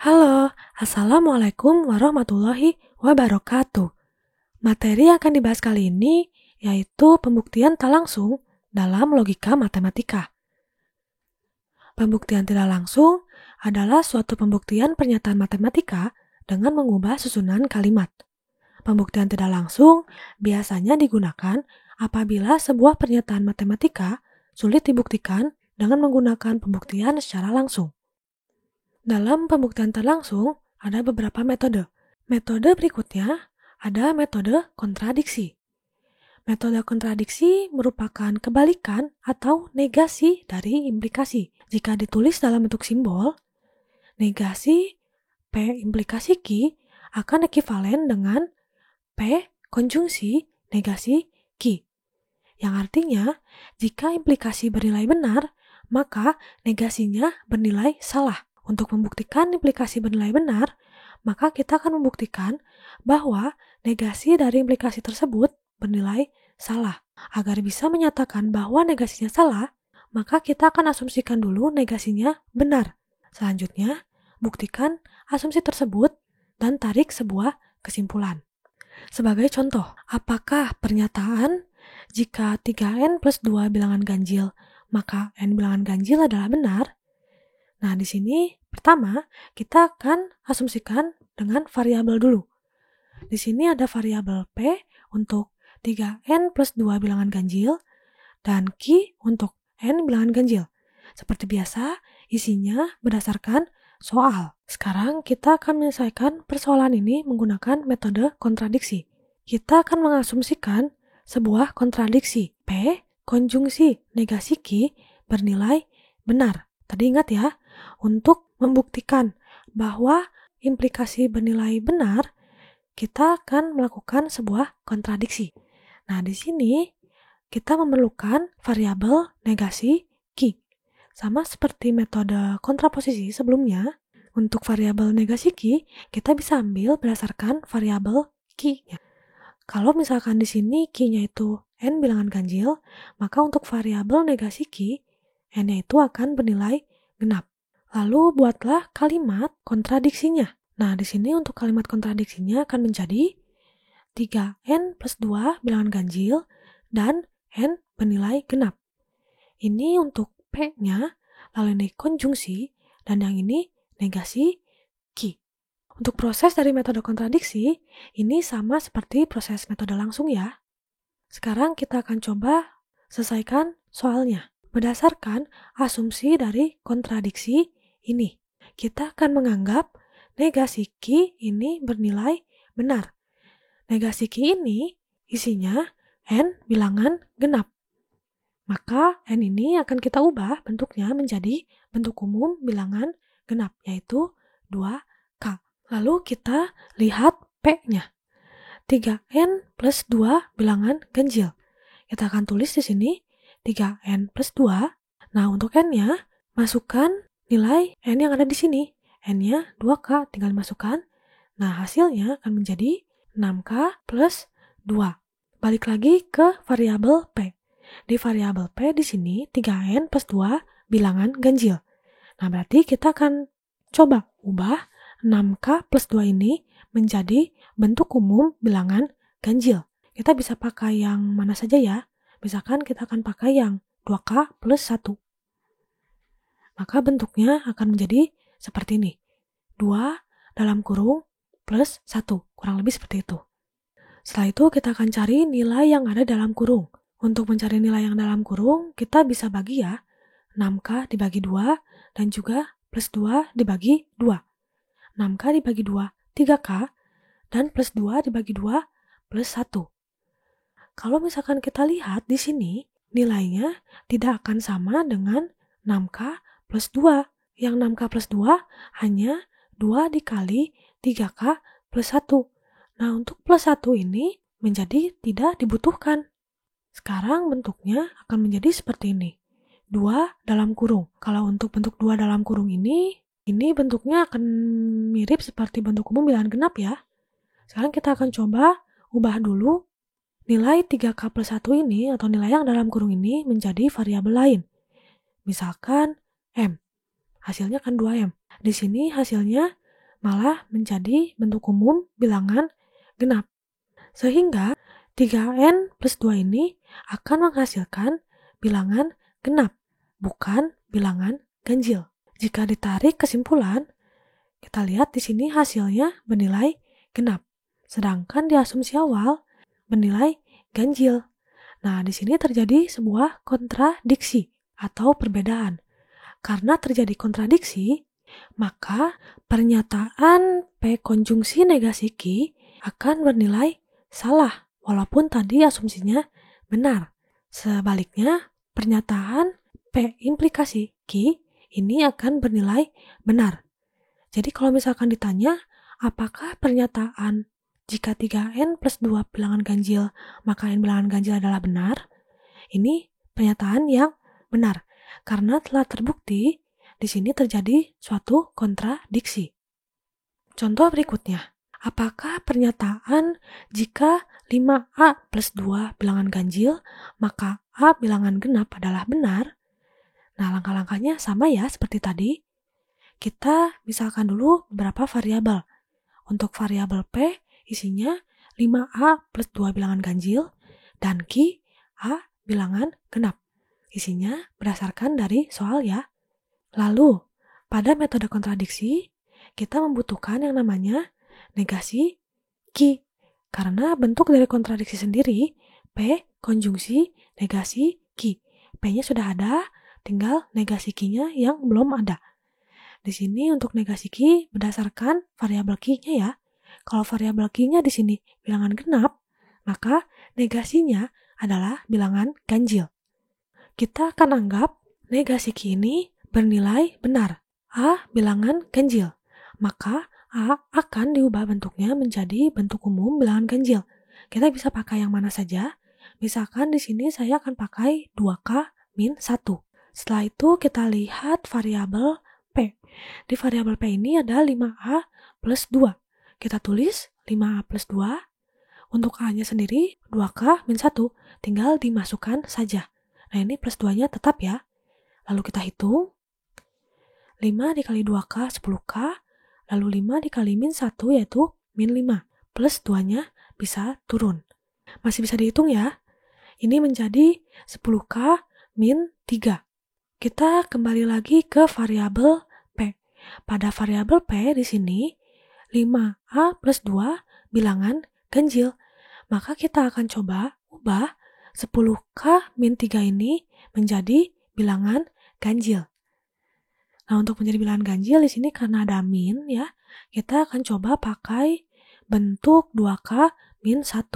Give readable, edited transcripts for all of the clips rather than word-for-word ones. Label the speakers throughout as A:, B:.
A: Halo, Assalamualaikum warahmatullahi wabarakatuh. Materi yang akan dibahas kali ini yaitu pembuktian tak langsung dalam logika matematika. Pembuktian tidak langsung adalah suatu pembuktian pernyataan matematika dengan mengubah susunan kalimat. Pembuktian tidak langsung biasanya digunakan apabila sebuah pernyataan matematika sulit dibuktikan dengan menggunakan pembuktian secara langsung. Dalam pembuktian tak langsung, ada beberapa metode. Metode berikutnya ada metode kontradiksi. Metode kontradiksi merupakan kebalikan atau negasi dari implikasi. Jika ditulis dalam bentuk simbol, negasi P implikasi Q akan ekivalen dengan P konjungsi negasi Q. Yang artinya, jika implikasi bernilai benar, maka negasinya bernilai salah. Untuk membuktikan implikasi bernilai benar, maka kita akan membuktikan bahwa negasi dari implikasi tersebut bernilai salah. Agar bisa menyatakan bahwa negasinya salah, maka kita akan asumsikan dulu negasinya benar. Selanjutnya, buktikan asumsi tersebut dan tarik sebuah kesimpulan. Sebagai contoh, apakah pernyataan jika 3n plus 2 bilangan ganjil, maka n bilangan ganjil adalah benar? Nah, di sini pertama kita akan asumsikan dengan variabel dulu. Di sini ada variabel P untuk 3n plus 2 bilangan ganjil dan Q untuk n bilangan ganjil. Seperti biasa, isinya berdasarkan soal. Sekarang kita akan menyelesaikan persoalan ini menggunakan metode kontradiksi. Kita akan mengasumsikan sebuah kontradiksi P konjungsi negasi Q bernilai benar. Tadi ingat ya, untuk membuktikan bahwa implikasi bernilai benar, kita akan melakukan sebuah kontradiksi. Nah, di sini kita memerlukan variabel negasi Q. Sama seperti metode kontraposisi sebelumnya, untuk variabel negasi Q, kita bisa ambil berdasarkan variabel Q-nya. Kalau misalkan di sini Q-nya itu n bilangan ganjil, maka untuk variabel negasi Q, n-nya itu akan bernilai genap. Lalu buatlah kalimat kontradiksinya. Nah, di sini untuk kalimat kontradiksinya akan menjadi 3n plus 2 bilangan ganjil dan n bernilai genap. Ini untuk P-nya, lalu ini konjungsi, dan yang ini negasi Q. Untuk proses dari metode kontradiksi, ini sama seperti proses metode langsung ya. Sekarang kita akan coba selesaikan soalnya. Berdasarkan asumsi dari kontradiksi ini, kita akan menganggap negasi Q ini bernilai benar. Negasi Q ini isinya n bilangan genap. Maka n ini akan kita ubah bentuknya menjadi bentuk umum bilangan genap, yaitu 2K. Lalu kita lihat P-nya. 3n plus 2 bilangan ganjil. Kita akan tulis di sini 3n plus 2. Nah, untuk n-nya, masukkan nilai n yang ada di sini. N-nya 2K, tinggal masukkan. Nah, hasilnya akan menjadi 6K plus 2. Balik lagi ke variabel P. Di variabel P di sini 3n plus 2 bilangan ganjil. Nah, berarti kita akan coba ubah 6K plus 2 ini menjadi bentuk umum bilangan ganjil. Kita bisa pakai yang mana saja ya. Misalkan kita akan pakai yang 2K plus 1. Maka bentuknya akan menjadi seperti ini. 2 dalam kurung plus 1. Kurang lebih seperti itu. Setelah itu kita akan cari nilai yang ada dalam kurung. Untuk mencari nilai yang dalam kurung, kita bisa bagi ya. 6K dibagi 2 dan juga plus 2 dibagi 2. 6K dibagi 2, 3K, dan plus 2 dibagi 2 plus 1. Kalau misalkan kita lihat di sini, nilainya tidak akan sama dengan 6K plus 2. Yang 6K plus 2 hanya 2 dikali 3K plus 1. Nah, untuk plus 1 ini menjadi tidak dibutuhkan. Sekarang bentuknya akan menjadi seperti ini. 2 dalam kurung. Kalau untuk bentuk 2 dalam kurung ini bentuknya akan mirip seperti bentuk umum bilangan genap ya. Sekarang kita akan coba ubah dulu nilai 3K plus 1 ini atau nilai yang dalam kurung ini menjadi variabel lain. Misalkan M. Hasilnya kan 2M. Di sini hasilnya malah menjadi bentuk umum bilangan genap. Sehingga 3N plus 2 ini akan menghasilkan bilangan genap, bukan bilangan ganjil. Jika ditarik kesimpulan, kita lihat di sini hasilnya bernilai genap, sedangkan di asumsi awal bernilai ganjil. Nah, di sini terjadi sebuah kontradiksi atau perbedaan. Karena terjadi kontradiksi, maka pernyataan P konjungsi negasi Q akan bernilai salah, walaupun tadi asumsinya benar. Sebaliknya, pernyataan P implikasi Q ini akan bernilai benar. Jadi kalau misalkan ditanya, apakah pernyataan jika 3N plus 2 bilangan ganjil, maka N bilangan ganjil adalah benar? Ini pernyataan yang benar, karena telah terbukti di sini terjadi suatu kontradiksi. Contoh berikutnya, apakah pernyataan jika 5A plus 2 bilangan ganjil, maka A bilangan genap adalah benar? Nah, langkah-langkahnya sama ya seperti tadi. Kita misalkan dulu beberapa variabel. Untuk variabel P, isinya 5A plus 2 bilangan ganjil, dan Q, A bilangan genap. Isinya berdasarkan dari soal ya. Lalu, pada metode kontradiksi, kita membutuhkan yang namanya negasi Q. Karena bentuk dari kontradiksi sendiri, P konjungsi negasi Q. P-nya sudah ada, tinggal negasi Q-nya yang belum ada. Di sini untuk negasi Q berdasarkan variabel Q-nya ya. Kalau variabel Q-nya di sini bilangan genap, maka negasinya adalah bilangan ganjil. Kita akan anggap negasi Q ini bernilai benar, A bilangan ganjil. Maka A akan diubah bentuknya menjadi bentuk umum bilangan ganjil. Kita bisa pakai yang mana saja. Misalkan di sini saya akan pakai 2K min 1. Setelah itu kita lihat variabel P. Di variabel P ini ada 5A plus 2. Kita tulis 5A plus 2. Untuk A-nya sendiri 2K min 1. Tinggal dimasukkan saja. Nah, ini plus 2-nya tetap ya. Lalu kita hitung. 5 dikali 2K 10K. Lalu 5 dikali min 1 yaitu min 5. Plus 2-nya bisa turun. Masih bisa dihitung ya. Ini menjadi 10K min 3. Kita kembali lagi ke variabel P. Pada variabel P di sini 5A plus 2 bilangan ganjil. Maka kita akan coba ubah 10K min 3 ini menjadi bilangan ganjil. Nah, untuk menjadi bilangan ganjil di sini karena ada min ya, kita akan coba pakai bentuk 2K min 1.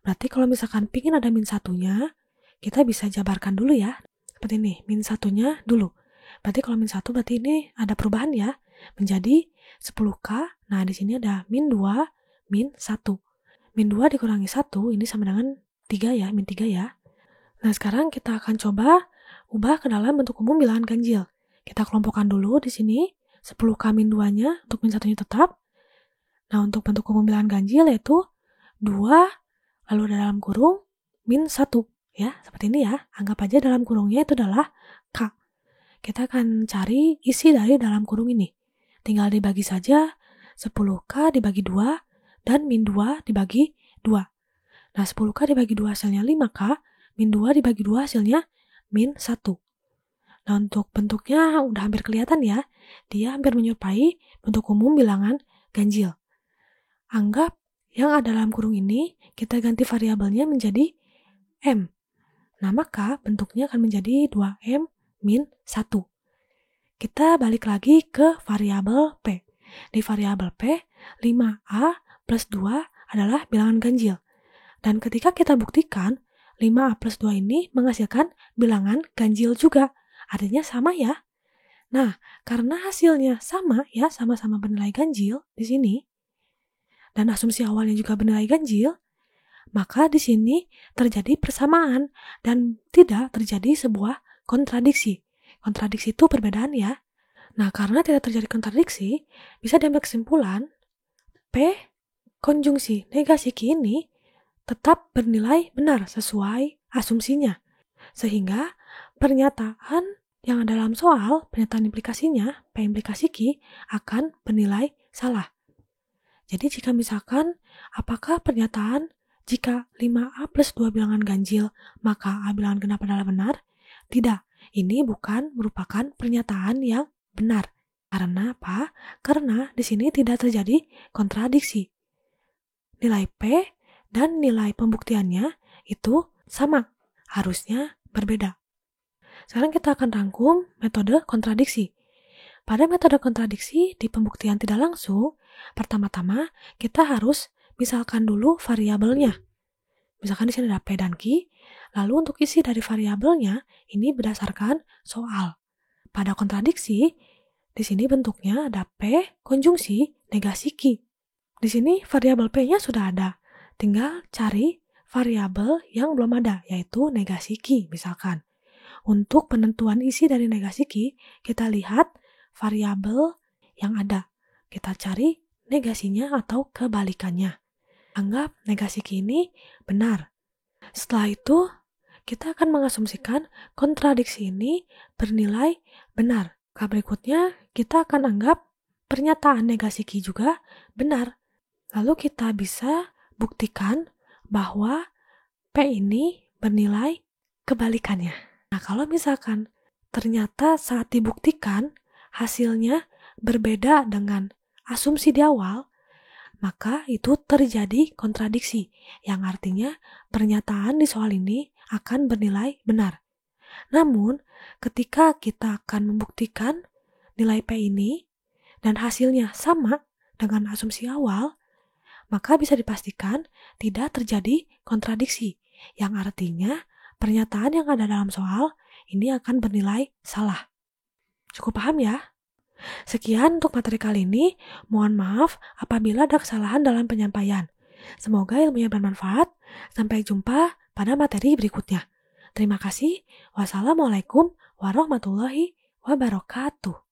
A: Berarti kalau misalkan pingin ada min 1-nya, kita bisa jabarkan dulu ya. Seperti ini, min 1-nya dulu. Berarti kalau min 1 berarti ini ada perubahan ya, menjadi 10K. Nah, di sini ada min 2, min 1. Min 2 dikurangi 1, ini sama dengan 3 ya, min 3 ya. Nah, sekarang kita akan coba ubah ke dalam bentuk umum bilangan ganjil. Kita kelompokkan dulu di sini 10K min 2-nya untuk min 1-nya tetap. Nah, untuk bentuk umum bilangan ganjil yaitu 2 lalu dalam kurung min 1 ya, seperti ini ya. Anggap aja dalam kurungnya itu adalah K. Kita akan cari isi dari dalam kurung ini. Tinggal dibagi saja 10K dibagi 2 dan min 2 dibagi 2. Nah, 10K dibagi 2 hasilnya 5K, min 2 dibagi 2 hasilnya min 1. Nah, untuk bentuknya udah hampir kelihatan ya. Dia hampir menyerupai bentuk umum bilangan ganjil. Anggap yang ada dalam kurung ini, kita ganti variabelnya menjadi M. Nah, maka bentuknya akan menjadi 2M min 1. Kita balik lagi ke variabel P. Di variabel P, 5A plus 2 adalah bilangan ganjil. Dan ketika kita buktikan, 5A plus 2 ini menghasilkan bilangan ganjil juga. Artinya sama ya. Nah, karena hasilnya sama ya, sama-sama bernilai ganjil di sini, dan asumsi awalnya juga bernilai ganjil, maka di sini terjadi persamaan dan tidak terjadi sebuah kontradiksi. Kontradiksi itu perbedaan ya. Nah, karena tidak terjadi kontradiksi, bisa diambil kesimpulan P konjungsi negasi Q ini tetap bernilai benar sesuai asumsinya. Sehingga pernyataan yang ada dalam soal, pernyataan implikasinya, P implikasi Q, akan bernilai salah. Jadi jika misalkan, apakah pernyataan jika 5A plus 2 bilangan ganjil, maka A bilangan genap adalah benar? Tidak, ini bukan merupakan pernyataan yang benar. Karena apa? Karena di sini tidak terjadi kontradiksi. Nilai P dan nilai pembuktiannya itu sama, harusnya berbeda. Sekarang kita akan rangkum metode kontradiksi. Pada metode kontradiksi di pembuktian tidak langsung, pertama-tama kita harus misalkan dulu variabelnya. Misalkan di sini ada P dan Q, lalu untuk isi dari variabelnya ini berdasarkan soal. Pada kontradiksi, di sini bentuknya ada P konjungsi negasi Q. Di sini variabel P-nya sudah ada, tinggal cari variabel yang belum ada, yaitu negasi Q misalkan. Untuk penentuan isi dari negasi Q, kita lihat variabel yang ada. Kita cari negasinya atau kebalikannya. Anggap negasi Q ini benar. Setelah itu, kita akan mengasumsikan kontradiksi ini bernilai benar. Berikutnya, kita akan anggap pernyataan negasi Q juga benar. Lalu kita bisa buktikan bahwa P ini bernilai kebalikannya. Nah, kalau misalkan ternyata saat dibuktikan hasilnya berbeda dengan asumsi di awal, maka itu terjadi kontradiksi, yang artinya pernyataan di soal ini akan bernilai benar. Namun, ketika kita akan membuktikan nilai P ini dan hasilnya sama dengan asumsi awal, maka bisa dipastikan tidak terjadi kontradiksi, yang artinya pernyataan yang ada dalam soal ini akan bernilai salah. Cukup paham ya? Sekian untuk materi kali ini. Mohon maaf apabila ada kesalahan dalam penyampaian. Semoga ilmunya bermanfaat. Sampai jumpa pada materi berikutnya. Terima kasih. Wassalamualaikum warahmatullahi wabarakatuh.